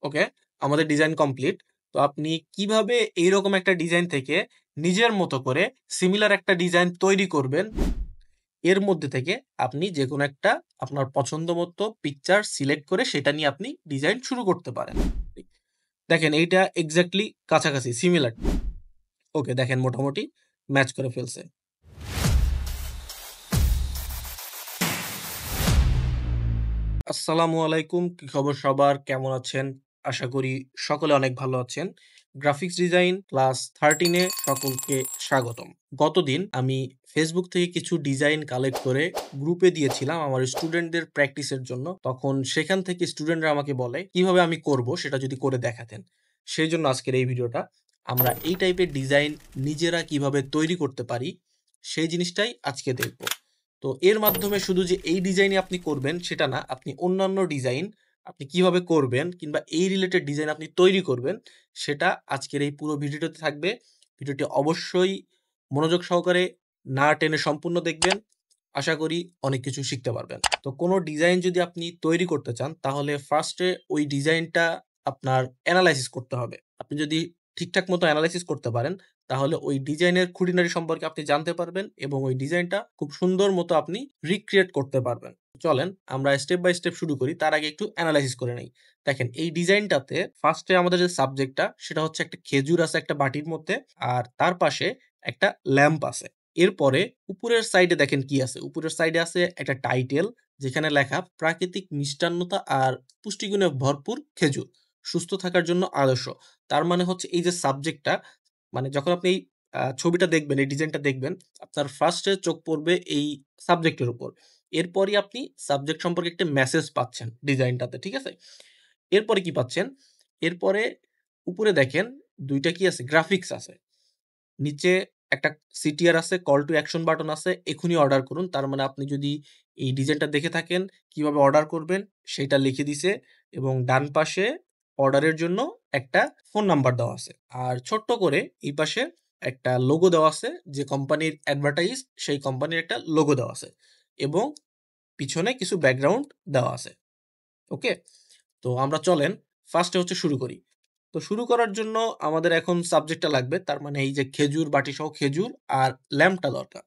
ওকে, আমাদের design complete. তো আপনি কিভাবে এইরকম একটা ডিজাইন থেকে নিজের মতো করে সিমিলার একটা ডিজাইন তৈরি করবেন, এর মধ্যে থেকে আপনি যেকোনো একটা আপনার পছন্দ মতো পিকচার সিলেক্ট করে সেটা নিয়ে আপনি ডিজাইন শুরু করতে পারেন। দেখেন এইটা এক্স্যাক্টলি কাছাকাছি সিমিলার। ওকে, দেখেন মোটামুটি ম্যাচ করে ফেলছে। আসসালামু আলাইকুম, কি খবর সবার? কেমন আছেন? আশা করি সকলে অনেক ভালো আছেন। গ্রাফিক্স ডিজাইন ক্লাস 13 এ সকলকে স্বাগতম। গতদিন আমি ফেসবুক থেকে কিছু ডিজাইন কালেক্ট করে গ্রুপে দিয়েছিলাম আমার স্টুডেন্টদের প্র্যাকটিসের জন্য। তখন সেখান থেকে স্টুডেন্টরা আমাকে বলে কিভাবে আমি করব সেটা যদি করে দেখাতেন। সেই জন্য আজকের এই ভিডিওটা। আমরা এই টাইপের ডিজাইন নিজেরা কিভাবে তৈরি করতে পারি সেই জিনিসটাই আজকে দেখব। তো এর মাধ্যমে শুধু যে এই ডিজাইনই আপনি করবেন সেটা না, আপনি অন্যান্য ডিজাইন আপনি কিভাবে করবেন কিংবা এই রিলেটেড ডিজাইন আপনি তৈরি করবেন সেটা আজকের এই পুরো ভিডিওতে থাকবে। ভিডিওটি অবশ্যই মনোযোগ সহকারে না টেনে সম্পূর্ণ দেখবেন। আশা করি অনেক কিছু শিখতে পারবেন। তো কোনো ডিজাইন যদি আপনি তৈরি করতে চান তাহলে ফার্স্টে ওই ডিজাইনটা আপনার এনালাইসিস করতে হবে। আপনি যদি ঠিকঠাক মতো এনালাইসিস করতে পারেন তাহলে ওই ডিজাইনের খুঁটিনাটি সম্পর্কে আপনি জানতে পারবেন এবং ওই ডিজাইনটা খুব সুন্দর মতো আপনি রিক্রিয়েট করতে পারবেন। চলেন আমরা স্টেপ বাই স্টেপ শুরু করি। তার আগে একটু এনালাইসিস করে নেই। দেখেন এই ডিজাইনটাতে ফার্স্টে আমাদের যে সাবজেক্টটা সেটা হচ্ছে একটা খেজুর আছে একটা বাটির মধ্যে, আর তার পাশে একটা ল্যাম্প আছে। এরপরে উপরের সাইডে দেখেন কি আছে? উপরের সাইডে আছে একটা টাইটেল যেখানে লেখা প্রাকৃতিক মিষ্টান্নতা আর পুষ্টিগুণে ভরপুর খেজুর সুস্থ থাকার জন্য আদর্শ। তার মানে হচ্ছে এই যে সাবজেক্টটা, মানে যখন আপনি এই ছবিটা দেখবেন, এই ডিজাইনটা দেখবেন, আপনার ফার্স্টে চোখ পড়বে এই সাবজেক্টের উপর। এরপরই আপনি সাবজেক্ট সম্পর্কে একটা মেসেজ পাচ্ছেন ডিজাইনটাতে, ঠিক আছে? এরপরে কি পাচ্ছেন? এরপরে উপরে দেখেন ২ টা কি আছে? গ্রাফিক্স আছে। নিচে একটা সিটিআর আছে, কল টু অ্যাকশন বাটন আছে, এখনই অর্ডার করুন। তার মানে আপনি যদি এই ডিজাইনটা দেখে থাকেন কিভাবে অর্ডার করবেন সেইটা লিখে দিছে এবং ডান পাশে অর্ডারের জন্য একটা ফোন নাম্বার দেওয়া আছে। আর ছোট্ট করে এই পাশে একটা লোগো দেওয়া আছে, যে কোম্পানির অ্যাডভার্টাইজ সেই কোম্পানির একটা লোগো দেওয়া আছে এবং পিছনে কিছু ব্যাকগ্রাউন্ড দেওয়া আছে। ওকে? তো আমরা চলেন ফার্স্টে হচ্ছে শুরু করি। তো শুরু করার জন্য আমাদের এখন সাবজেক্টটা লাগবে। তার মানে এই যে খেজুর, বাটিসহ খেজুর আর ল্যাম্পটা দরকার।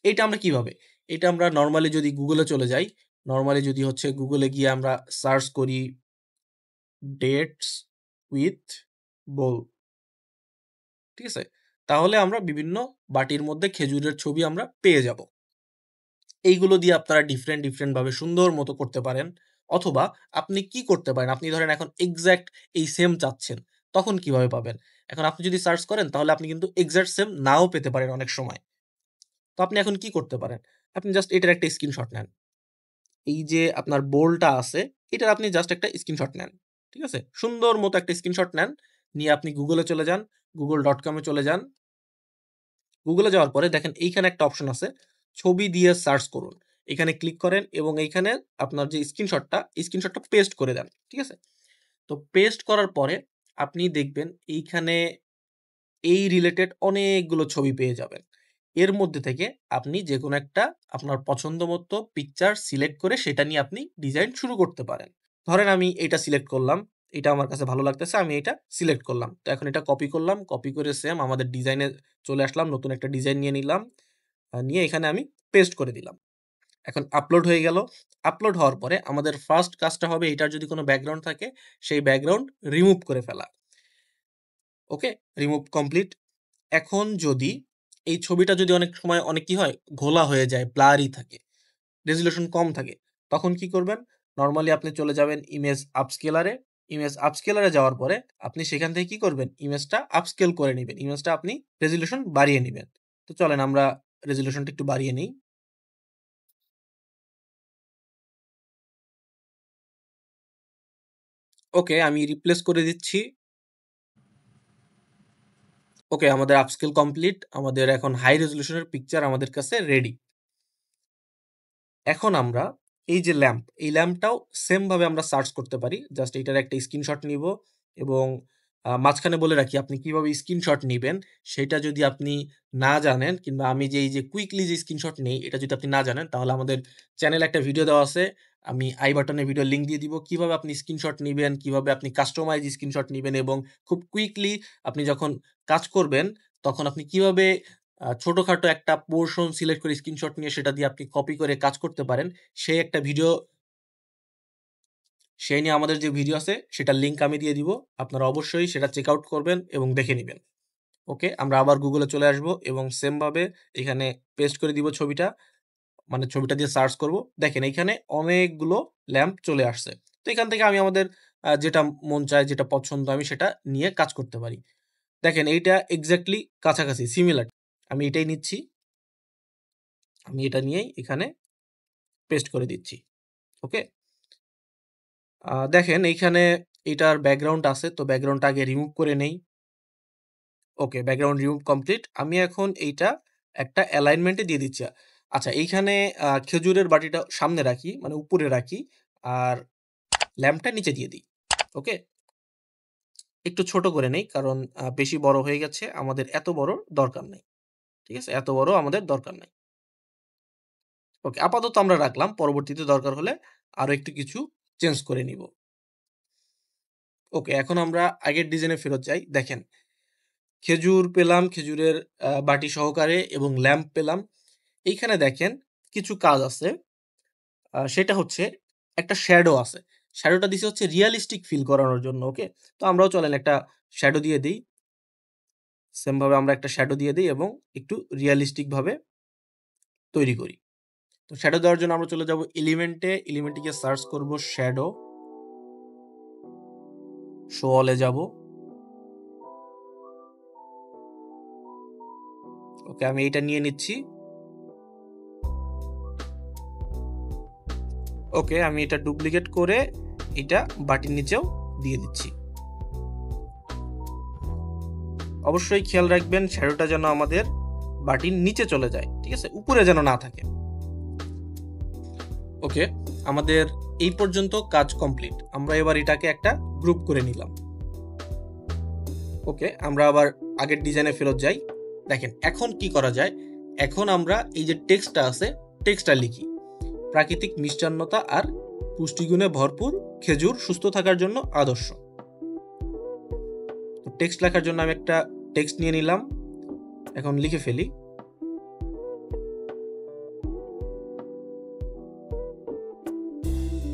এইটা আমরা কিভাবে? এটা আমরা নরমালি যদি গুগলে চলে যাই, নরমালি যদি হচ্ছে গুগলে গিয়ে আমরা সার্চ করি ডেটস উইথ বোল, ঠিক আছে? তাহলে আমরা বিভিন্ন বাটির মধ্যে খেজুরের ছবি আমরা পেয়ে যাব। এইগুলো দিয়ে আপনারা ডিফারেন্ট ভাবে সুন্দর মতো করতে পারেন। অথবা আপনি কি করতে পারেন? আপনি ধরেন এখন এক্সাক্ট এই সেম চাচ্ছেন, তখন কিভাবে পাবেন? এখন আপনি যদি সার্চ করেন তাহলে আপনি কিন্তু এক্সাক্ট সেম নাও পেতে পারেন অনেক সময়। তো আপনি এখন কি করতে পারেন? আপনি জাস্ট এটার একটা স্ক্রিনশট নেন। এই যে আপনার বোলটা আছে, এটার আপনি জাস্ট একটা স্ক্রিনশট নেন। ঠিক আছে? সুন্দর মতো একটা স্ক্রিনশট নেন। নিয়ে আপনি গুগলে চলে যান, google.com এ চলে যান। গুগলে যাওয়ার পরে দেখেন এইখানে একটা অপশন আছে, ছবি দিয়ে সার্চ করুন। এখানে ক্লিক করেন এবং এইখানে আপনার যে স্ক্রিনশটটা পেস্ট করে দেন। ঠিক আছে? তো পেস্ট করার পরে আপনি দেখবেন এইখানে এই রিলেটেড অনেকগুলো ছবি পেয়ে যাবেন। এর মধ্যে থেকে আপনি যেকোনো একটা আপনার পছন্দ মতো পিকচার সিলেক্ট করে সেটা নিয়ে আপনি ডিজাইন শুরু করতে পারেন। ধরেন আমি এইটা সিলেক্ট করলাম। এটা আমার কাছে ভালো লাগতেছে। আমি এটা সিলেক্ট করলাম। তো এখন এটা কপি করলাম। কপি করে সেম আমাদের ডিজাইনে চলে আসলাম। নতুন একটা ডিজাইন নিয়ে নিলাম। নিয়ে এখানে আমি পেস্ট করে দিলাম। এখন আপলোড হয়ে গেল। আপলোড হওয়ার পরে আমাদের ফার্স্ট কাজটা হবে এটার যদি কোনো ব্যাকগ্রাউন্ড থাকে সেই ব্যাকগ্রাউন্ড রিমুভ করে ফেলা। ওকে? Remove complete. এখন যদি এই ছবিটা যদি অনেক সময় অনেক কি হয় ঘোলা হয়ে যায়, ব্লারি থাকে, রেজোলিউশন কম থাকে, তখন কি করবেন? নরমালি আপনি চলে যাবেন ইমেজ আপস্কেলারে। ইমেজ আপস্কেলারে যাওয়ার পরে আপনি সেখান থেকে কি করবেন? ইমেজটা আপস্কেল করে নিবেন। ইমেজটা আপনি রেজোলিউশন বাড়িয়ে নিবেন। তো চলেন আমরা রেজোলিউশনটা একটু বাড়িয়ে নেই। ওকে, আমি রিপ্লেস করে দিচ্ছি। ওকে, আমাদের আপস্কেল কমপ্লিট। আমাদের এখন হাই রেজোলিউশনের পিকচার আমাদের কাছে রেডি। এখন আমরা এই যে ল্যাম্প, এই ল্যাম্পটাও সেম ভাবে আমরা সার্চ করতে পারি। জাস্ট এটার একটা স্ক্রিনশট নিবো এবং মাঝখানে বলে রাখি আপনি কিভাবে স্ক্রিনশট নিবেন সেটা যদি আপনি না জানেন, কিংবা আমি যে এই যে কুইকলি যে স্ক্রিনশট নেই এটা যদি আপনি না জানেন তাহলে আমাদের চ্যানেলে একটা ভিডিও দেওয়া আছে। আমি আই বাটনে ভিডিওর লিঙ্ক দিয়ে দিব। কিভাবে আপনি স্ক্রিনশট নিবেন, কিভাবে আপনি কাস্টমাইজ স্ক্রিনশট নিবেন এবং খুব কুইকলি আপনি যখন কাজ করবেন, তখন আপনি কিভাবে ছোটখাটো একটা পোরশন সিলেক্ট করে স্ক্রিনশট নিয়ে সেটা দিয়ে আপনি কপি করে কাজ করতে পারেন, সেই একটা ভিডিও সেই নিয়ে আমাদের যে ভিডিও আছে সেটার লিঙ্ক আমি দিয়ে দিব। আপনারা অবশ্যই সেটা চেক আউট করবেন এবং দেখে নিবেন। ওকে? আমরা আবার Google এ চলে আসবো এবং সেম ভাবে এখানে পেস্ট করে দিব ছবিটা। মানে ছবিটা দিয়ে সার্চ করব। দেখেন এইখানে অনেকগুলো ল্যাম্প চলে আসছে। তো এখান থেকে আমি আমাদের যেটা মন চায়, যেটা পছন্দ আমি সেটা নিয়ে কাজ করতে পারি। দেখেন এইটা এক্সাক্টলি কাছাকাছি সিমিলার। আমি এটাই নিচ্ছি। আমি এটা নিয়েই এখানে পেস্ট করে দিচ্ছি। ওকে? দেখেন এইখানে এটার ব্যাকগ্রাউন্ড আছে। তো ব্যাকগ্রাউন্ডটা আগে রিমুভ করে নেই। ওকে, ব্যাকগ্রাউন্ড রিমুভ কমপ্লিট। আমি এখন এইটা একটা অ্যালাইনমেন্ট এ দিয়ে দিচ্ছি। আচ্ছা, এইখানে খেজুরের বাটিটা সামনে রাখি, মানে উপরে রাখি। আর ল্যাম্পটা নিচে দিয়ে দিই। ওকে? একটু ছোট করে নেই কারণ বেশি বড় হয়ে গেছে। আমাদের এত বড় দরকার নাই। ঠিক আছে? এত বড় আমাদের দরকার নাই। ওকে, আপাতত আমরা রাখলাম। পরবর্তীতে দরকার হলে আরো একটু কিছু চেঞ্জ করে নিব। ওকে, এখন আমরা আগের ডিজাইনে ফেরত যাই। দেখেন, খেজুর পেলাম, খেজুরের বাটি সহকারে এবং ল্যাম্প পেলাম। এইখানে দেখেন কিছু কাজ আছে। সেটা হচ্ছে একটা শ্যাডো আছে। শ্যাডোটা দিছি হচ্ছে রিয়ালিস্টিক ফিল করানোর জন্য। ওকে? তো আমরাও চলেন একটা শ্যাডো দিয়ে দেই। সেম ভাবে আমরা একটা শ্যাডো দিয়ে দেই এবং একটু রিয়ালিস্টিক ভাবে তৈরি করি। তো শ্যাডো দেওয়ার জন্য আমরা চলে যাব এলিমেন্টে। এলিমেন্টে গিয়ে সার্চ করব শ্যাডো। শো অল এ যাব। ওকে, আমি এইটা নিয়ে নিচ্ছি। ওকে, আমি এটা ডুপ্লিকেট করে এটা বাটির নিচেও দিয়ে দিচ্ছি। অবশ্যই খেয়াল রাখবেন শ্যাডোটা যেন আমাদের বাটির নিচে চলে যায়। ঠিক আছে? উপরে যেন না থাকে। ওকে, আমাদের এই পর্যন্ত কাজ কমপ্লিট। আমরা এবার এটাকে একটা গ্রুপ করে নিলাম। ওকে, আমরা আবার আগের ডিজাইনে ফেরত যাই। দেখেন এখন কি করা যায়। এখন আমরা এই যে টেক্সটটা আছে, টেক্সটটা লিখি। প্রাকৃতিক মিষ্টান্নতা আর পুষ্টিগুণে ভরপুর খেজুর সুস্থ থাকার জন্য আদর্শ। তো টেক্সট লেখার জন্য আমি একটা টেক্সট নিয়ে নিলাম। এখন লিখে ফেলি।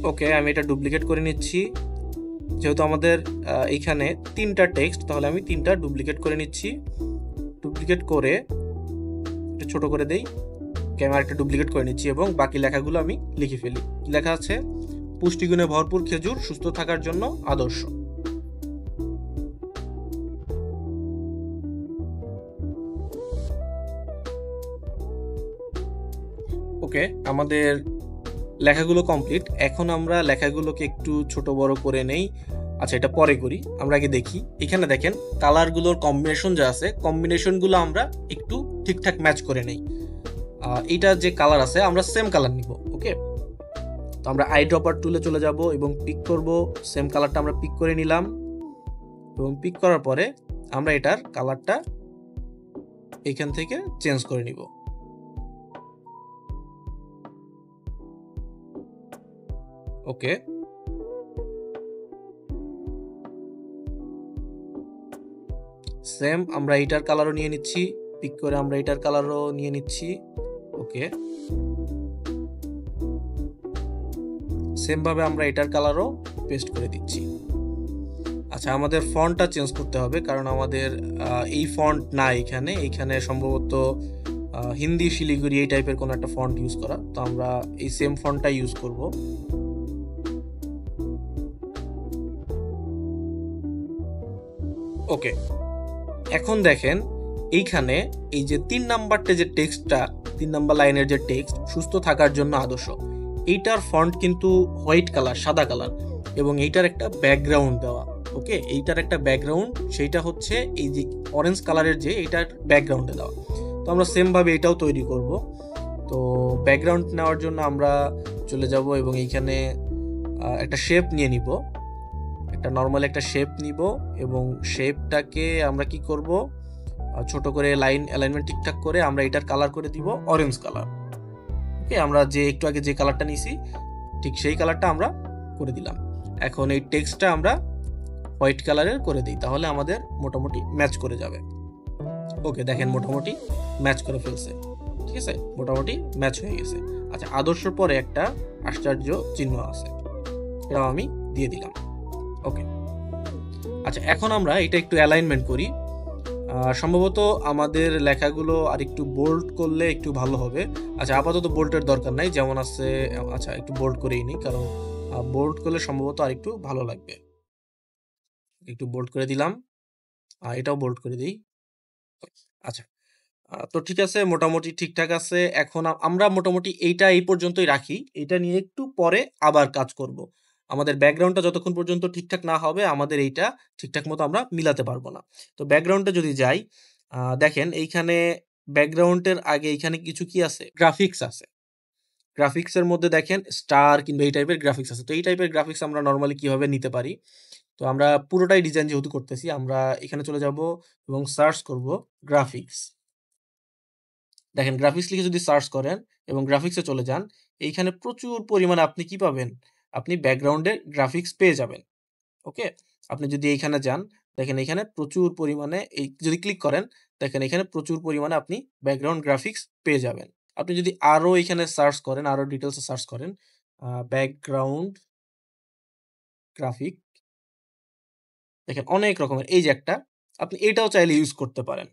ওকে, আমি এটা ডুপ্লিকেট করে নিচ্ছি। যেহেতু আমাদের এইখানে ৩টা টেক্সট, তাহলে আমি ৩টা ডুপ্লিকেট করে নিচ্ছি। ডুপ্লিকেট করে একটু ছোট করে দেই। ক্যামেরাটা ডুপ্লিকেট করে নিচ্ছি এবং বাকি লেখাগুলো আমি লিখে ফেলি। কি লেখা আছে? পুষ্টিগুণে ভরপুর খেজুর সুস্থ থাকার জন্য আদর্শ। ওকে, আমাদের লেখাগুলো কমপ্লিট। এখন আমরা লেখাগুলোকে একটু ছোট বড় করে নেই। আচ্ছা, এটা পরে করি। আমরা আগে দেখি। এখানে দেখেন কালারগুলোর কম্বিনেশন যা আছে, কম্বিনেশনগুলো আমরা একটু ঠিকঠাক ম্যাচ করে নেই। এইটা যে কালার আছে আমরা সেম কালার নিব। ওকে, তো আমরা আই ড্রপার টুলে চলে যাব এবং পিক করব। সেম কালারটা আমরা পিক করে নিলাম এবং পিক করার পরে আমরা এটার কালারটা এখান থেকে চেঞ্জ করে নিব। ওকে, সেম আমরা এইটার কালারও নিয়ে নিচ্ছি। পিক করে আমরা এটার কালারও নিয়ে নিচ্ছি। ওকে, সেম ভাবে আমরা এটার কালারও পেস্ট করে দিচ্ছি। আচ্ছা, আমাদের ফন্টটা চেঞ্জ করতে হবে কারণ আমাদের এই ফন্ট না এইখানে সম্ভবত হিন্দি শিলিগুড়ি এই টাইপের কোনো একটা ফন্ট ইউজ করা। তো আমরা এই সেম ফন্টটা ইউজ করব। ওকে, এখন দেখেন এইখানে এই যে ৩ নাম্বারটা যে টেক্সটটা, ৩ নাম্বার লাইনের যে টেক্সট সুস্থ থাকার জন্য আদর্শ, এইটার ফন্ট কিন্তু হোয়াইট কালার, সাদা কালার এবং এইটার একটা ব্যাকগ্রাউন্ড দেওয়া। ওকে, এইটার একটা ব্যাকগ্রাউন্ড, সেইটা হচ্ছে এই যে অরেঞ্জ কালারের যে এইটার ব্যাকগ্রাউন্ডে দেওয়া। তো আমরা সেম ভাবে এটাও তৈরি করব। তো ব্যাকগ্রাউন্ড নেওয়ার জন্য আমরা চলে যাব এবং এইখানে একটা শেপ নিয়ে নিব। একটা নর্মাল একটা শেপ নিব এবং শেপটাকে আমরা কি করব, ছোট করে লাইন অ্যালাইনমেন্ট ঠিকঠাক করে আমরা এটার কালার করে দিব অরেঞ্জ কালার। ওকে, আমরা যে একটু আগে যে কালারটা নিছি ঠিক সেই কালারটা আমরা করে দিলাম। এখন এই টেক্সটটা আমরা হোয়াইট কালারের করে দিই, তাহলে আমাদের মোটামুটি ম্যাচ করে যাবে। ওকে, দেখেন মোটামুটি ম্যাচ করে ফেলছে। ঠিক আছে, মোটামুটি ম্যাচ হয়ে গেছে। আচ্ছা, আদর্শর পরে একটা আশ্চর্য চিহ্ন আছে, এটাও আমি দিয়ে দিলাম। ওকে, আচ্ছা এখন আমরা এটা একটু অ্যালাইনমেন্ট করি। সম্ভবত আমাদের লেখাগুলো আর একটু বোল্ড করলে একটু ভালো হবে। আচ্ছা, আপাতত বোল্ডের দরকার নাই, যেমন আছে। আচ্ছা, একটু বোল্ড করেই নিই, কারণ বোল্ড করলে সম্ভবত আর একটু ভালো লাগবে। একটু বোল্ড করে দিলাম, এটাও বোল্ড করে দিই। আচ্ছা, তো ঠিক আছে, মোটামুটি ঠিকঠাক আছে। এখন আমরা মোটামুটি এইটা এই পর্যন্তই রাখি। এটা নিয়ে একটু পরে আবার কাজ করব। আমাদের ব্যাকগ্রাউন্ডটা যতক্ষণ পর্যন্ত ঠিকঠাক না হবে, আমাদের এইটা ঠিকঠাক মতো আমরা মিলাতে পারবো না। তো ব্যাকগ্রাউন্ডে যদি যাই, দেখেন এইখানে ব্যাকগ্রাউন্ডের আগে এইখানে কিছু কি আছে, গ্রাফিক্স আছে। গ্রাফিক্সের মধ্যে দেখেন স্টার কিংবা এই টাইপের গ্রাফিক্স আছে। তো এই টাইপের গ্রাফিক্স আমরা নর্মালি কিভাবে নিতে পারি? তো আমরা পুরোটাই ডিজাইন যেহেতু করতেছি, আমরা এখানে চলে যাব এবং সার্চ করব গ্রাফিক্স। দেখেন গ্রাফিক্স লিখে যদি সার্চ করেন এবং গ্রাফিক্সে চলে যান, এইখানে প্রচুর পরিমাণে আপনি কি পাবেন? আপনি ব্যাকগ্রাউন্ডের গ্রাফিক্স পেয়ে যাবেন। ওকে? আপনি যদি এইখানে যান, দেখেন এইখানে প্রচুর পরিমাণে এই যদি ক্লিক করেন, দেখেন এখানে প্রচুর পরিমাণে আপনি ব্যাকগ্রাউন্ড গ্রাফিক্স পেয়ে যাবেন। আপনি যদি আরো এখানে সার্চ করেন, আরো ডিটেইলসে সার্চ করেন, ব্যাকগ্রাউন্ড গ্রাফিক, দেখেন অনেক রকমের। এই যে একটা, আপনি এটাও চাইলে ইউজ করতে পারেন।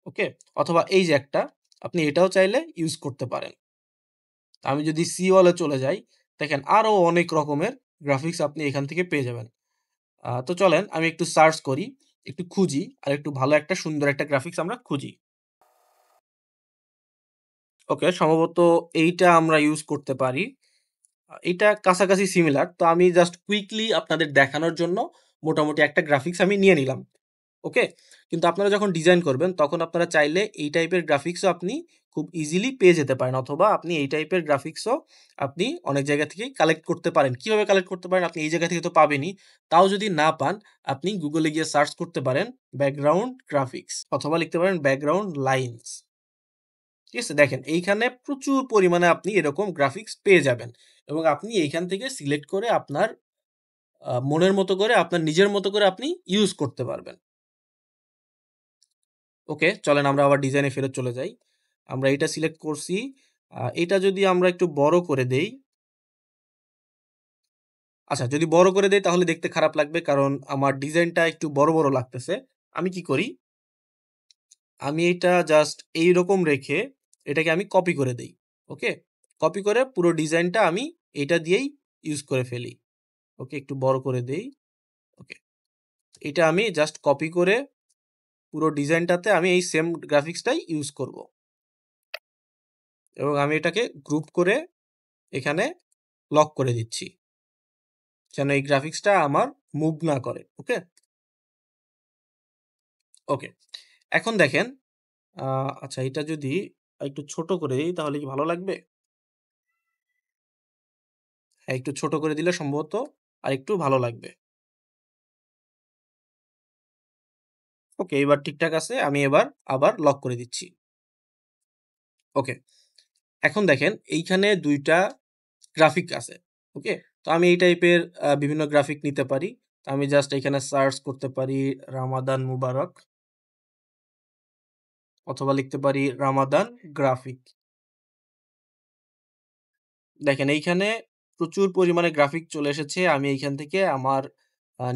ওকে? অথবা এই যে একটা, আপনি এটাও চাইলে ইউজ করতে পারেন। আমি যদি সি ওয়ালে চলে যাই, দেখেন আরো অনেক রকমের গ্রাফিক্স আপনি এখান থেকে পেয়ে যাবেন। তো চলেন আমি একটু সার্চ করি, একটু খুঁজি, আর একটু ভালো একটা সুন্দর একটা গ্রাফিক্স আমরা খুঁজি। ওকে, সম্ভবত এইটা আমরা ইউজ করতে পারি। এটা কাছাকাছি সিমিলার। তো আমি জাস্ট কুইকলি আপনাদের দেখানোর জন্য মোটামুটি একটা গ্রাফিক্স আমি নিয়ে নিলাম। ওকে? কিন্তু আপনারা যখন ডিজাইন করবেন, তখন আপনারা চাইলে এই টাইপের গ্রাফিক্সও আপনি খুব ইজিলি পেয়ে যেতে পারেন, অথবা আপনি এই টাইপের গ্রাফিক্সও আপনি অনেক জায়গা থেকেই কালেক্ট করতে পারেন। কিভাবে কালেক্ট করতে পারেন? আপনি এই জায়গা থেকে তো পাবেনই। তাও যদি না পান, আপনি গুগলে গিয়ে সার্চ করতে পারেন ব্যাকগ্রাউন্ড গ্রাফিক্স, অথবা লিখতে পারেন ব্যাকগ্রাউন্ড লাইনস। ঠিক আছে? দেখেন এইখানে প্রচুর পরিমাণে আপনি এরকম গ্রাফিক্স পেয়ে যাবেন এবং আপনি এইখান থেকে সিলেক্ট করে আপনার মনের মতো করে, আপনার নিজের মতো করে আপনি ইউজ করতে পারবেন। ওকে, চলেন আমরা আবার ডিজাইনে ফেরত চলে যাই। আমরা এটা সিলেক্ট করছি। এটা যদি আমরা একটু বড় করে দেই, আচ্ছা যদি বড় করে দেই তাহলে দেখতে খারাপ লাগবে, কারণ আমার ডিজাইনটা একটু বড়, বড় লাগতেছে। আমি কি করি? আমি এটা জাস্ট এইরকম রেখে এটাকে আমি কপি করে দেই। ওকে? কপি করে পুরো ডিজাইনটা আমি এটা দিয়েই ইউজ করে ফেলি। ওকে, একটু বড় করে দেই। ওকে। এটা আমি জাস্ট কপি করে পুরো ডিজাইনটাতে আমি এই সেম গ্রাফিক্সটাই ইউজ করব। এবং আমি এটাকে গ্রুপ করে এখানে লক করে দিচ্ছি, যেন এই গ্রাফিক্সটা আমার মুভ না করে। ওকে? ওকে। এখন দেখেন, আচ্ছা এটা যদি একটু ছোট করে দিই তাহলে কি ভালো লাগবে? হ্যাঁ, একটু ছোট করে দিলে সম্ভবত আরেকটু ভালো লাগবে। ওকে, এবার ঠিকঠাক আছে। আমি এবার আবার লক করে দিচ্ছি। ওকে। এখন দেখেন এইখানে ২ টা গ্রাফিক আছে। ওকে? তো আমি এই টাইপের বিভিন্ন গ্রাফিক নিতে পারি। তো আমি জাস্ট এখানে সার্চ করতে পারি রামাদান মুবারক, অথবা লিখতে পারি রামাদান গ্রাফিক। দেখেন এইখানে প্রচুর পরিমাণে গ্রাফিক চলে এসেছে। আমি এইখান থেকে আমার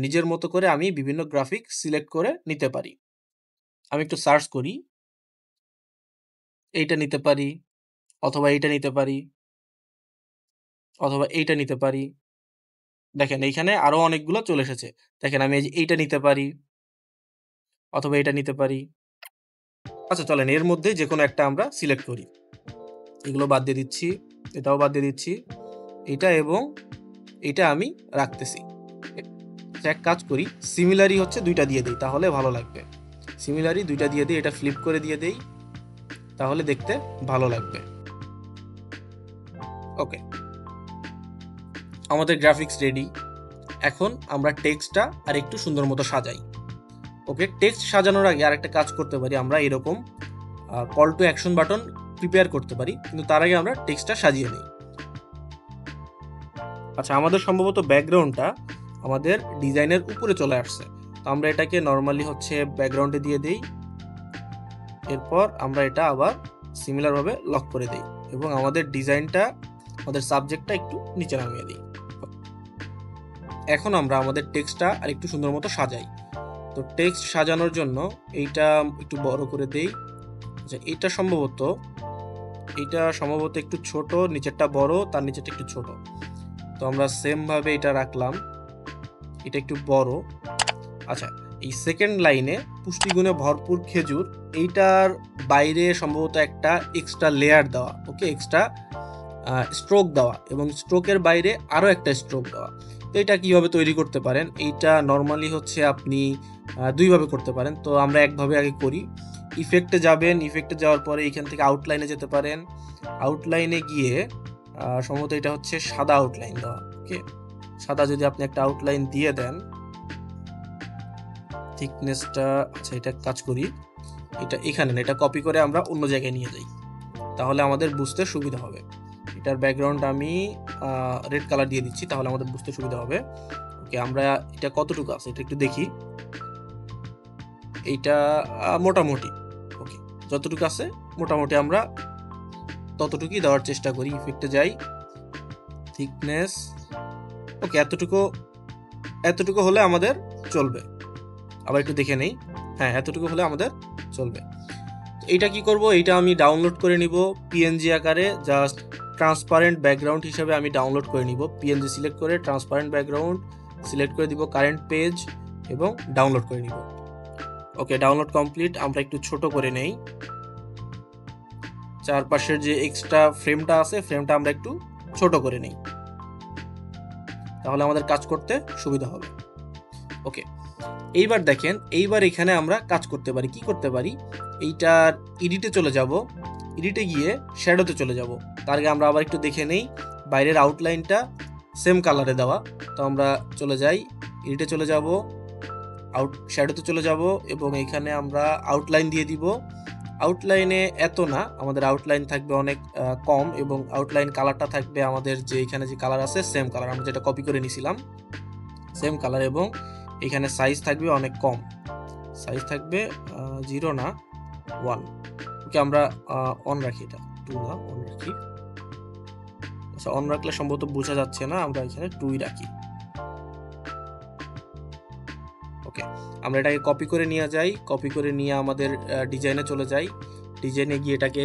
নিজের মতো করে আমি বিভিন্ন গ্রাফিক সিলেক্ট করে নিতে পারি। আমি একটু সার্চ করি। এইটা নিতে পারি, অথবা এইটা নিতে পারি, অথবা এইটা নিতে পারি। দেখেন এইখানে আরো অনেকগুলো চলে এসেছে। দেখেন আমি এই যে এইটা নিতে পারি, অথবা এইটা নিতে পারি। আচ্ছা চলেন এর মধ্যে যেকোনো একটা আমরা সিলেক্ট করি। এগুলো বাদ দিয়ে দিচ্ছি, এটাও বাদ দিয়ে দিচ্ছি। এইটা এবং এইটা আমি রাখতেছি। আচ্ছা এক কাজ করি, সিমিলারি হচ্ছে ২ টা দিয়ে দেই, তাহলে ভালো লাগবে। সিমিলারি ২ টা দিয়ে দেই, এটা ফ্লিপ করে দিয়ে দেই, তাহলে দেখতে ভালো লাগবে। ওকে, আমাদের গ্রাফিক্স রেডি। এখন আমরা টেক্সটটা আরেকটু সুন্দর মতো সাজাই। ওকে, টেক্সট সাজানোর আগে আরেকটা কাজ করতে পারি, আমরা এরকম call to action button prepare করতে পারি, কিন্তু তার আগে আমরা টেক্সটটা সাজিয়ে নিই। আচ্ছা, আমাদের সম্ভবত ব্যাকগ্রাউন্ডটা আমাদের ডিজাইনের উপরে চলে আসছে। তো আমরা এটাকে নরমালি হচ্ছে ব্যাকগ্রাউন্ডে দিয়ে দেই। এরপর আমরা এটা আবার সিমিলারভাবে লক করে দেই এবং আমাদের ডিজাইনটা, আমাদের সাবজেক্টটা একটু নিচে নামিয়ে দিই। এখন আমরা আমাদের টেক্সটটা আরেকটু সুন্দর মতো সাজাই। তো টেক্সট সাজানোর জন্য এইটা একটু বড় করে দেই। আচ্ছা, এইটা সম্ভবত একটু ছোট, নিচেরটা বড়, তার নিচেরটা একটু ছোট। তো আমরা সেম ভাবে এটা রাখলাম, এটা একটু বড়। আচ্ছা, এই সেকেন্ড লাইনে পুষ্টিগুণে ভরপুর খেজুর, এইটার বাইরে সম্ভবত একটা এক্সট্রা লেয়ার দেওয়া, ওকে, এক্সট্রা স্ট্রোক দেওয়া এবং স্ট্রোকের বাইরে আরও একটা স্ট্রোক দেওয়া। তো এটা কীভাবে তৈরি করতে পারেন? এইটা নর্মালি হচ্ছে আপনি দুইভাবে করতে পারেন। তো আমরা একভাবে আগে করি। ইফেক্টে যাবেন, ইফেক্টে যাওয়ার পরে এখান থেকে আউটলাইনে যেতে পারেন। আউটলাইনে গিয়ে সম্ভবত এটা হচ্ছে সাদা আউটলাইন দেওয়া, ওকে। সাদা যদি আপনি একটা আউটলাইন দিয়ে দেন, থিকনেসটা, আচ্ছা এটা কাজ করি, এটা এখানে না, এটা কপি করে আমরা অন্য জায়গায় নিয়ে যাই, তাহলে আমাদের বুঝতে সুবিধা হবে। এটার ব্যাকগ্রাউন্ড আমি রেড কালার দিয়ে দিচ্ছি, তাহলে আমাদের বুঝতে সুবিধা হবে। ওকে, আমরা এটা কতটুকু আছে এটা একটু দেখি। এইটা মোটামুটি ওকে, যতটুকু আছে মোটামুটি আমরা ততটুকুই দেওয়ার চেষ্টা করি। ইফেক্টে যাই, থিকনেস, ওকে, এতটুকু হলে আমাদের চলবে। আবার একটু দেখে নেই, হ্যাঁ এতটুকু হলে আমাদের চলবে। এইটা কি করব, এইটা আমি ডাউনলোড করে নিব পিএনজি আকারে, জাস্ট ট্রান্সপারেন্ট ব্যাকগ্রাউন্ড হিসেবে আমি ডাউনলোড করে নিব। পিএনজি সিলেক্ট করে ট্রান্সপারেন্ট ব্যাকগ্রাউন্ড সিলেক্ট করে দিব, কারেন্ট পেজ, এবং ডাউনলোড করে নিব। ওকে, ডাউনলোড কমপ্লিট। আমরা একটু ছোট করে নেই, চারপাশের যে এক্সট্রা ফ্রেমটা আছে ফ্রেমটা আমরা একটু ছোট করে নেই, তাহলে আমাদের কাজ করতে সুবিধা হবে। ওকে, এইবার দেখেন, এইবার এখানে আমরা কাজ করতে পারি, কি করতে পারি, এইটার এডিটে চলে যাব, এডিটে গিয়ে শ্যাডোতে চলে যাব। তার আগে আমরা আবার একটু দেখে নেই বাইরের আউটলাইনটা সেম কালারে দেওয়া। তো আমরা চলে যাই, এডিটে চলে যাব, শ্যাডোতে চলে যাব এবং এখানে আমরা আউটলাইন দিয়ে দিব। আউটলাইনে এত না, আমাদের আউটলাইন থাকবে অনেক কম এবং আউটলাইন কালারটা থাকবে আমাদের যে এখানে যে কালার আছে সেম কালার, আমরা যেটা কপি করে নিছিলাম সেম কালার, এবং এখানে সাইজ থাকবে অনেক কম, সাইজ থাকবে 0 না 1। ওকে, আমরা অন রাখি, এটা 2 না 1 রাখি। আচ্ছা, অন রাখলে সম্ভবত বোঝা যাচ্ছে না, আমরা এখানে 2ই রাখি। ওকে, আমরা এটাকে কপি করে নিয়ে যাই, কপি করে নিয়ে আমাদের ডিজাইনে চলে যাই, ডিজাইনে গিয়ে এটাকে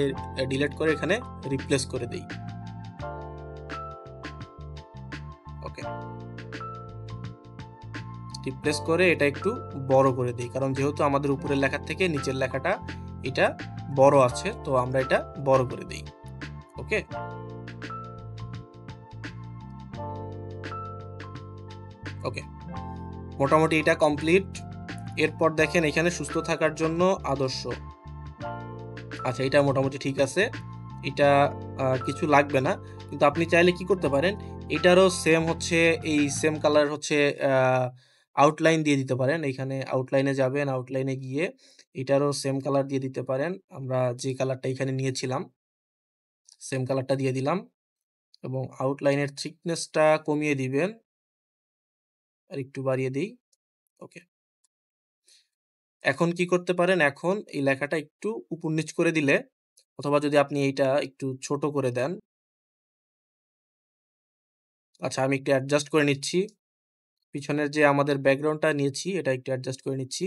ডিলিট করে এখানে রিপ্লেস করে দেই। ওকে, রিপ্লেস করে এটা একটু বড় করে দিই, কারণ যেহেতু আমাদের উপরের লেখার থেকে নিচের লেখাটা এটা বড় আছে, তো আমরা এটা বড় করে দিই। ওকে, ওকে, মোটামুটি এটা কমপ্লিট। এরপর দেখেন এখানে সুস্থ থাকার জন্য আদর্শ, আচ্ছা এটা মোটামুটি ঠিক আছে, এটা কিছু লাগবে না। কিন্তু আপনি চাইলে কি করতে পারেন, এটারও সেম হচ্ছে এই সেম কালার হচ্ছে আউটলাইন দিয়ে দিতে পারেন। এখানে আউটলাইনে যাবেন, আউটলাইনে গিয়ে এটারও সেম কালার দিয়ে দিতে পারেন। আমরা যে কালারটা এখানে নিয়েছিলাম সেম কালারটা দিয়ে দিলাম এবং আউটলাইনের থিকনেসটা কমিয়ে দিবেন, আর একটু বাড়িয়ে দিই। ওকে, এখন কি করতে পারেন, এখন এই লেখাটা একটু উপর নিচ করে দিলে, অথবা যদি আপনি এইটা একটু ছোট করে দেন। আচ্ছা, আমি একটু অ্যাডজাস্ট করে নিচ্ছি, পিছনের যে আমাদের ব্যাকগ্রাউন্ডটা নিয়েছি এটা একটু অ্যাডজাস্ট করে নিচ্ছি।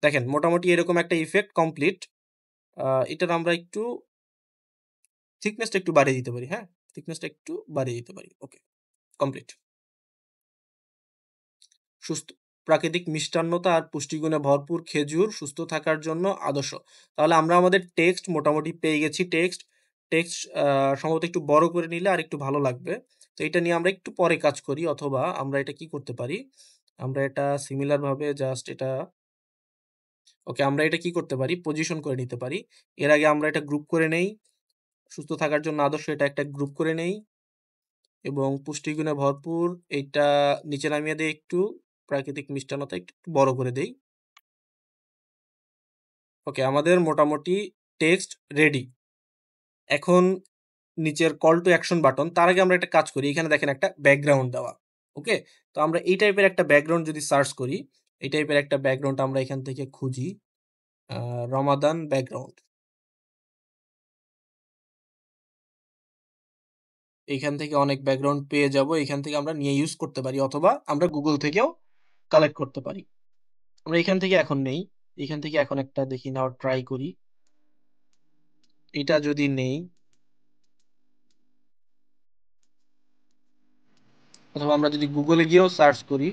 দেখেন মোটামুটি এরকম একটা ইফেক্ট কমপ্লিট। এটার আমরা একটু থিকনেসটা একটু বাড়িয়ে দিতে পারি, হ্যাঁ থিকনেসটা একটু বাড়িয়ে দিতে পারি। ওকে, কমপ্লিট। সুস্থ প্রাকৃতিক মিষ্টান্নতা আর পুষ্টিগুণে ভরপুর খেজুর সুস্থ থাকার জন্য আদর্শ। তাহলে আমরা আমাদের টেক্সট মোটামুটি পেয়ে গেছি। টেক্সট সম্ভবত একটু বড় করে নিলে আর একটু ভালো লাগবে। তো এটা নিয়ে আমরা একটু পরে কাজ করি, অথবা আমরা এটা কি করতে পারি, আমরা এটা সিমিলার ভাবে জাস্ট এটা, ওকে, আমরা এটা কি করতে পারি, পজিশন করে নিতে পারি। এর আগে আমরা এটা গ্রুপ করে নেই, সুস্থ থাকার জন্য আদর্শ এটা একটা গ্রুপ করে নেই, এবং পুষ্টিগুণে ভরপুর এইটা নিচে নামিয়ে দেই, একটু প্রাকৃতিক মিষ্টান্নতা একটু বড় করে দেই। ওকে, আমাদের মোটামুটি টেক্সট রেডি। এখন নিচের কল টু অ্যাকশন বাটন, তার আগে আমরা একটা কাজ করি। এখানে দেখেন একটা ব্যাকগ্রাউন্ড দেওয়া। ওকে? তো আমরা এই টাইপের একটা ব্যাকগ্রাউন্ড যদি সার্চ করি, এই টাইপের একটা ব্যাকগ্রাউন্ড আমরা এখান থেকে খুঁজি। আ রমাদান ব্যাকগ্রাউন্ড। এইখান থেকে অনেক ব্যাকগ্রাউন্ড পেয়ে যাবো। এখান থেকে আমরা নিয়ে ইউজ করতে পারি, অথবা আমরা Google থেকেও কালেক্ট করতে পারি। আমরা এখান থেকে এখন নেই। এখান থেকে এখন একটা দেখি নেওয়ার ট্রাই করি। এটা যদি নেই, অথবা আমরা যদি Google এ গিয়েও সার্চ করি,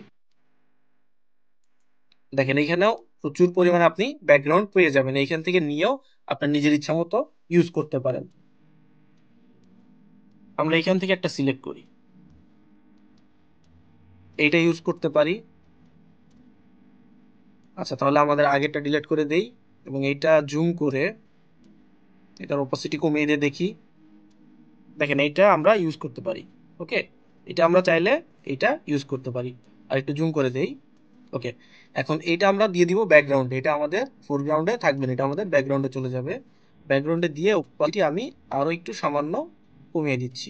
দেখেন এখানেও প্রচুর পরিমাণে আপনি ব্যাকগ্রাউন্ড পেয়ে যাবেন। এইখান থেকে নিয়েও আপনার নিজের ইচ্ছামত ইউজ করতে পারেন। আমরা এখান থেকে একটা সিলেক্ট করি। এইটা ইউজ করতে পারি। আচ্ছা, তাহলে আমাদের আগেরটা ডিলিট করে দেই এবং এইটা জুম করে এটার opacity কমিয়ে দিয়ে দেখি। দেখেন এইটা আমরা ইউজ করতে পারি। ওকে? এটা আমরা চাইলে এইটা ইউজ করতে পারি। আরেকটু জুম করে দেই। ওকে। এখন এইটা আমরা দিয়ে দিব ব্যাকগ্রাউন্ডে। এটা আমাদের ফোরগ্রাউন্ডে থাকবে না। এটা আমাদের ব্যাকগ্রাউন্ডে চলে যাবে। ব্যাকগ্রাউন্ডে দিয়ে opacity আমি আরো একটু সামান্য কমিয়ে দিচ্ছি।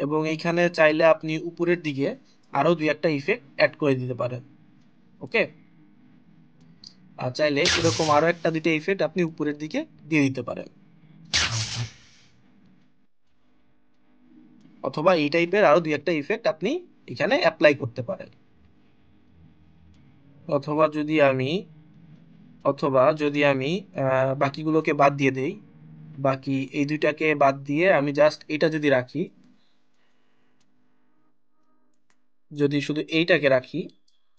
এবং এইখানে চাইলে আপনি উপরের দিকে আরো ২-১ টা ইফেক্ট এড করে দিতে পারেন। ওকে? আর চাইলে এরকম আরো ১-২ টা ইফেক্ট আপনি উপরের দিকে দিয়ে দিতে পারেন। অথবা এই টাইপের আরো ২-১ টা ইফেক্ট আপনি এখানে এপ্লাই করতে পারেন। অথবা যদি আমি অথবা যদি আমি বাকিগুলোকে বাদ দিয়ে দেই, বাকি এই ২ টাকে বাদ দিয়ে আমি জাস্ট এটা যদি রাখি, যদি শুধু এইটাকে রাখি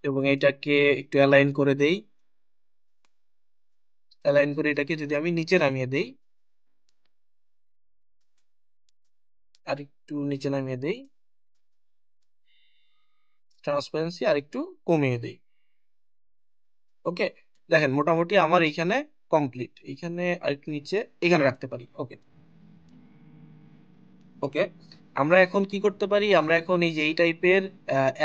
এবং এইটাকে একটু অ্যালাইন করে দেই, অ্যালাইন করে এটাকে যদি আমি নিচে নামিয়ে দেই, আরেকটু নিচে নামিয়ে দেই, ট্রান্সপারেন্সি আরেকটু কমিয়ে দেই। ওকে? দেখেন মোটামুটি আমার এইখানে কমপ্লিট। এইখানে আরেকটু নিচে এখানে রাখতে পারি। ওকে, ওকে। আমরা এখন কি করতে পারি? আমরা এখন এই যে এই টাইপের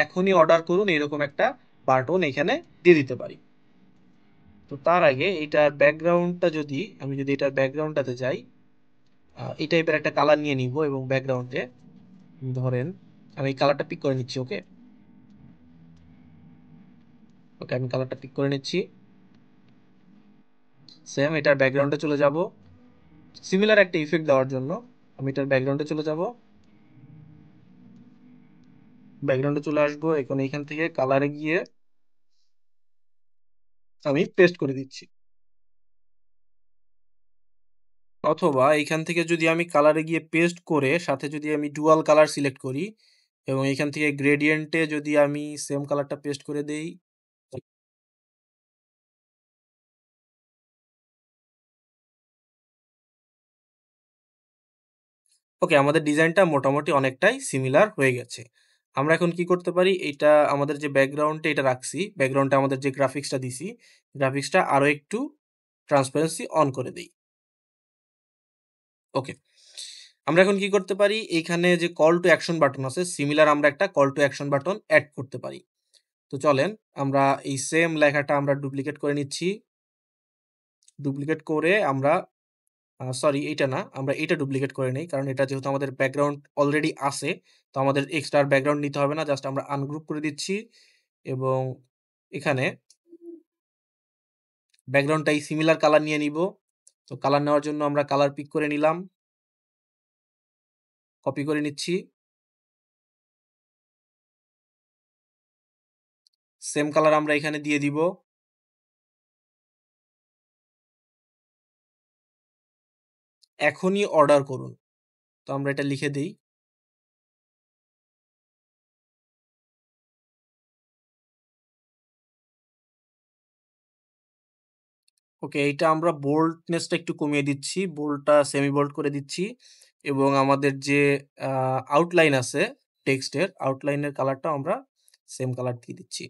এখনই অর্ডার করুন এরকম একটা বাটন এখানে দিয়ে দিতে পারি। তো তার আগে এইটার ব্যাকগ্রাউন্ডটা যদি আমি যদি এটার ব্যাকগ্রাউন্ডটাতে যাই, এই টাইপের একটা কালার নিয়ে নিব এবং ব্যাকগ্রাউন্ডে ধরেন আমি এই কালারটা পিক করে নিচ্ছি। ওকে? ওকে, আমি কালারটা পিক করে নিচ্ছি। সেম এটার ব্যাকগ্রাউন্ডে চলে যাব। সিমিলার একটা ইফেক্ট দেওয়ার জন্য আমি এটার ব্যাকগ্রাউন্ডে চলে যাব। ব্যাকগ্রাউন্ডে চলে আসবো। এখন এইখান থেকে কালারে গিয়ে আমি পেস্ট করে দিচ্ছি। অথবা এইখান থেকে যদি আমি কালারে গিয়ে পেস্ট করে সাথে যদি আমি ডুয়াল কালার সিলেক্ট করি এবং এখান থেকে গ্রেডিয়েন্টে যদি আমি সেম কালারটা পেস্ট করে দেই। ওকে, আমাদের ডিজাইনটা মোটামুটি অনেকটাই সিমিলার হয়ে গেছে। আমরা এখন কি করতে পারি? এইটা আমাদের যে ব্যাকগ্রাউন্ডে এটা রাখছি, ব্যাকগ্রাউন্ডে আমাদের যে গ্রাফিক্সটা দিছি, গ্রাফিক্সটা আরো একটু ট্রান্সপারেন্সি অন করে দেই। ওকে। আমরা এখন কি করতে পারি? এইখানে যে কল টু অ্যাকশন বাটন আছে, সিমিলার আমরা একটা call to action button add করতে পারি। তো চলেন আমরা এই সেম লেখাটা আমরা ডুপ্লিকেট করে নিচ্ছি। ডুপ্লিকেট করে আমরা সরি এইটা না, আমরা এইটা ডুপ্লিকেট করে নেই। কারণ এটা যেহেতু আমাদের ব্যাকগ্রাউন্ড অলরেডি আছে, তো আমাদের এক্সট্রা আর ব্যাকগ্রাউন্ড নিতে হবে না। জাস্ট আমরা আনগ্রুপ করে দিচ্ছি এবং এখানে ব্যাকগ্রাউন্ডটাই সিমিলার কালার নিয়ে নিব। তো কালার নেওয়ার জন্য আমরা কালার পিক করে নিলাম, কপি করে নিচ্ছি। সেম কালার আমরা এখানে দিয়ে দিব। এখনই অর্ডার করুন। তো আমরা এটা লিখে দেই। ওকে, এইটা আমরা বোল্ডনেসটা একটু কমিয়ে দিচ্ছি। বোল্ডটা সেমি বোল্ড করে দিচ্ছি এবং আমাদের যে আ আউটলাইন আছে টেক্সটের, আউটলাইনের কালারটাও আমরা সেম কালার দিয়ে দিচ্ছি।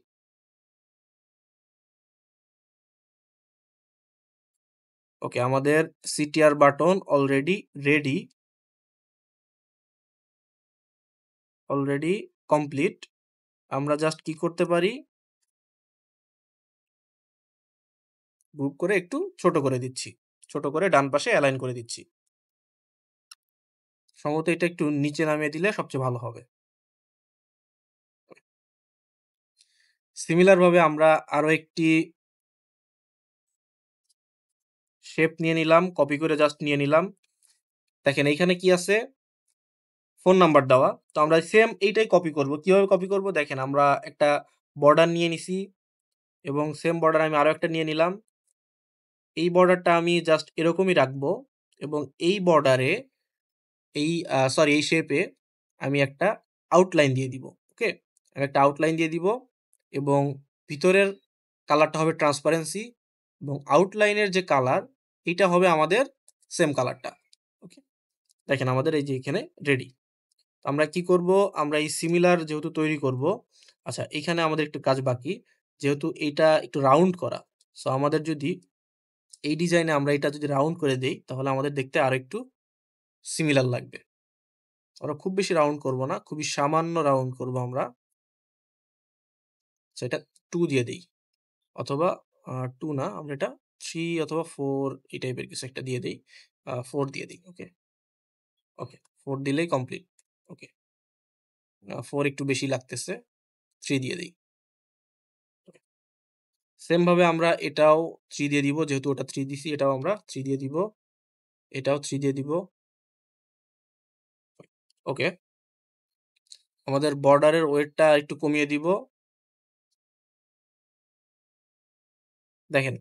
ওকে, আমাদের সিটিআর বাটন অলরেডি কমপ্লিট। আমরা জাস্ট কি করতে পারি? গ্রুপ করে একটু ছোট করে দিচ্ছি। ছোট করে ডান পাশে অ্যালাইন করে দিচ্ছি। সম্ভবত এটা একটু নিচে নামিয়ে দিলে সবচেয়ে ভালো হবে। সিমিলার ভাবে আমরা আরো একটি শেপ নিয়ে নিলাম, কপি করে জাস্ট নিয়ে নিলাম। দেখেন এইখানে কি আছে, ফোন নাম্বার দেওয়া। তো আমরা সেম এইটাই কপি করব। কিভাবে কপি করব? দেখেন আমরা একটা বর্ডার নিয়ে নিছি এবং সেম বর্ডার আমি আরো একটা নিয়ে নিলাম। এই বর্ডারটা আমি জাস্ট এরকমই রাখবো এবং এই বর্ডারে এই শেপে আমি একটা আউটলাইন দিয়ে দিব। ওকে, আমি একটা আউটলাইন দিয়ে দিব এবং ভিতরের কালারটা হবে ট্রান্সপারেন্সি এবং আউটলাইনের যে কালার এটা হবে আমাদের সেম কালারটা। ওকে, দেখেন আমাদের এই যে এখানে রেডি। আমরা কি করব, আমরা এই সিমিলার যেহেতু তৈরি করব, আচ্ছা এখানে আমাদের একটু কাজ বাকি। যেহেতু এইটা একটু রাউন্ড করা, সো আমাদের যদি এই ডিজাইনে আমরা এটা যদি রাউন্ড করে দেই তাহলে আমাদের দেখতে আরো একটু সিমিলার লাগবে। আমরা খুব বেশি রাউন্ড করব না, খুবই সামান্য রাউন্ড করব আমরা। সেটা 2 দিয়ে দেই, অথবা 2 না, আমরা এটা 3 অথবা 4 এই টাইপের কিছু একটা দিয়ে দেই। 4 দিয়ে দিই। ওকে, ওকে, 4 দিলেই কমপ্লিট। ওকে, 4 একটু বেশি লাগতেছে, 3 দিয়ে দেই। সেম ভাবে আমরা এটাও 3 দিয়ে দিব, যেহেতু ওটা 3 দিছি, এটাও আমরা 3 দিয়ে দিব, এটাও 3 দিয়ে দিব। ওকে, আমাদের বর্ডারের ওয়েটটা একটু কমিয়ে দিব। দেখেন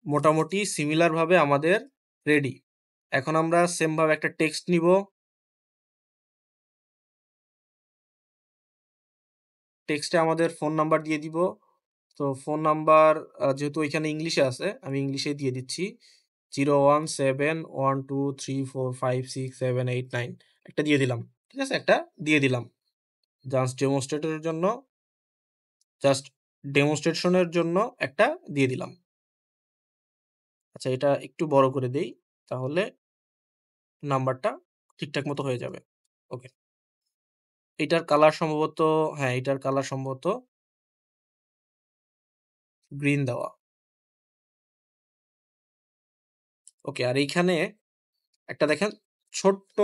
মোটামুটি সিমিলার ভাবে আমাদের রেডি। এখন আমরা সেম ভাবে একটা টেক্সট নিব। টেক্সটে আমাদের ফোন নাম্বার দিয়ে দিব। তো ফোন নাম্বার যেহেতু এখানে ইংলিশে আছে, আমি ইংলিশে দিয়ে দিচ্ছি 01712345678 9 একটা দিয়ে দিলাম। ঠিক আছে, একটা দিয়ে দিলাম জাস্ট ডেমনস্ট্রেশনের জন্য একটা দিয়ে দিলাম। আচ্ছা এটা একটু বড় করে দেই, তাহলে নাম্বারটা ঠিকঠাক মতো হয়ে যাবে। ওকে, এটার কালার সম্ভবত, হ্যাঁ এটার কালার সম্ভবত গ্রিন দেওয়া। ওকে, আর এইখানে একটা দেখেন ছোট্ট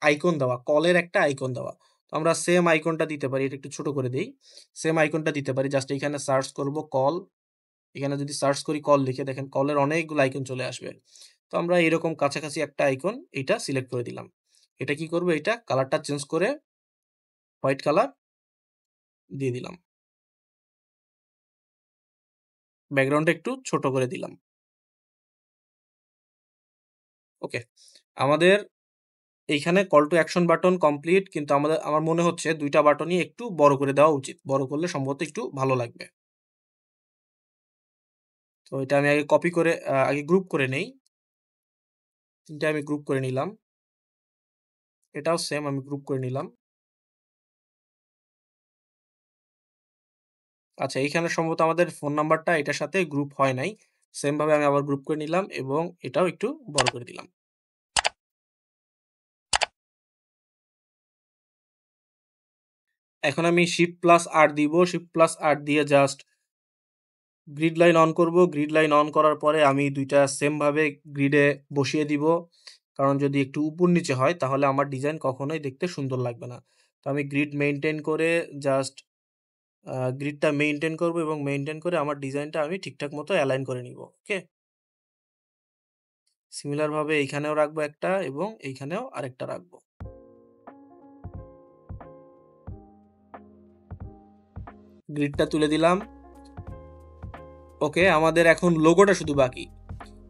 আইকন দেওয়া, কলের একটা আইকন দেওয়া। তো আমরা সেম আইকনটা দিতে পারি, এটা একটু ছোট করে দেই। সেম আইকনটা দিতে পারি, জাস্ট এখানে সার্চ করব কল। এখানে যদি সার্চ করি কল লিখে, দেখেন কলের অনেকগুলো আইকন চলে আসবে। তো আমরা এরকম কাছাকাছি একটা আইকন এটা সিলেক্ট করে দিলাম। এটা কি করব, এটা কালারটা চেঞ্জ করে হোয়াইট কালার দিয়ে দিলাম, ব্যাকগ্রাউন্ডটা একটু ছোট করে দিলাম। ওকে, আমাদের এইখানে call to action button complete, কিন্তু আমার মনে হচ্ছে দুইটা বাটনই একটু বড় করে দেওয়া উচিত, বড় করলে সম্ভবত একটু ভালো লাগবে। তো এটা আমি আগে কপি করে আগে গ্রুপ করে নেই। তিনটা আমি গ্রুপ করে নিলাম, এটাও সেম আমি গ্রুপ করে নিলাম। আচ্ছা এইখানে সম্ভবত আমাদের ফোন নাম্বারটা এটার সাথে গ্রুপ হয় নাই। সেম ভাবে আমি আবার গ্রুপ করে নিলাম এবং এটাও একটু বড় করে দিলাম। এখন আমি শিফট প্লাস আর দিব, শিফট প্লাস আর দিয়ে জাস্ট গ্রিড লাইন অন করব। গ্রিড লাইন অন করার পরে আমি দুইটা সেম ভাবে গ্রিডে বসিয়ে দিব, কারণ যদি একটু উপর নিচে হয় তাহলে আমার ডিজাইন কখনোই দেখতে সুন্দর লাগবে না। তো আমি গ্রিড মেইনটেইন করে জাস্ট গ্রিডটা মেইনটেইন করব এবং মেইনটেইন করে আমার ডিজাইনটা আমি ঠিকঠাক মতো অ্যালাইন করে নিব। ওকে, সিমিলার ভাবে এইখানেও রাখবো একটা এবং এইখানেও আরেকটা রাখবো। গ্রিডটা তুলে দিলাম। ওকে, আমাদের এখন লোগোটা শুধু বাকি।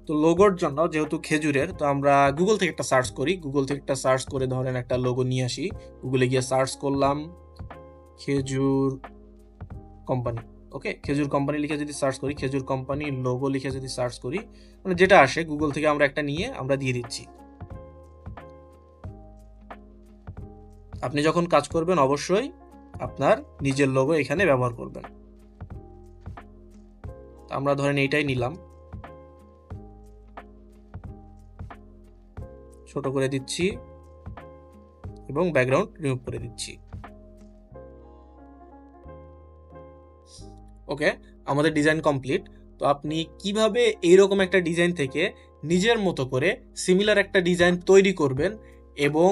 তো লোগোর জন্য যেহেতু খেজুরের, তো আমরা গুগল থেকে একটা সার্চ করি। গুগল থেকে একটা সার্চ করে ধরেন একটা লোগো নিয়ে আসি। গুগলে গিয়ে সার্চ করলাম খেজুর কোম্পানি। ওকে, খেজুর কোম্পানি লিখে যদি সার্চ করি, খেজুর কোম্পানি লোগো লিখে যদি সার্চ করি, মানে যেটা আসে গুগল থেকে আমরা একটা নিয়ে আমরা দিয়ে দিচ্ছি। আপনি যখন কাজ করবেন অবশ্যই আপনার নিজের লোগো এখানে ব্যবহার করবেন। আমরা ধরেন এইটাই নিলাম, ছোট করে দিচ্ছি এবং ব্যাকগ্রাউন্ড রিমুভ করে দিচ্ছি। ওকে, আমাদের ডিজাইন কমপ্লিট। তো আপনি কিভাবে এইরকম একটা ডিজাইন থেকে নিজের মতো করে সিমিলার একটা ডিজাইন তৈরি করবেন, এবং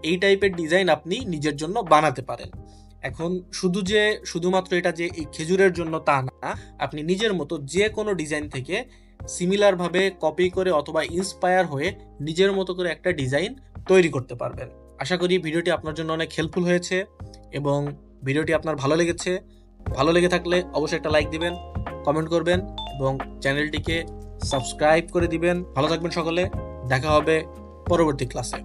এই টাইপের ডিজাইন আপনি নিজের জন্য বানাতে পারেন। এখন শুধুমাত্র এটা যে এই খেজুরের জন্য তা না, আপনি নিজের মতো যে কোনো ডিজাইন থেকে সিমিলার ভাবে কপি করে অথবা ইন্সপায়ার হয়ে নিজের মতো করে একটা ডিজাইন তৈরি করতে পারবেন। আশা করি ভিডিওটি আপনার জন্য অনেক হেল্পফুল হয়েছে এবং ভিডিওটি আপনার ভালো লেগেছে। ভালো লেগে থাকলে অবশ্যই একটা লাইক দিবেন, কমেন্ট করবেন এবং চ্যানেলটিকে সাবস্ক্রাইব করে দিবেন। ভালো থাকবেন সকলে, দেখা হবে পরবর্তী ক্লাসে।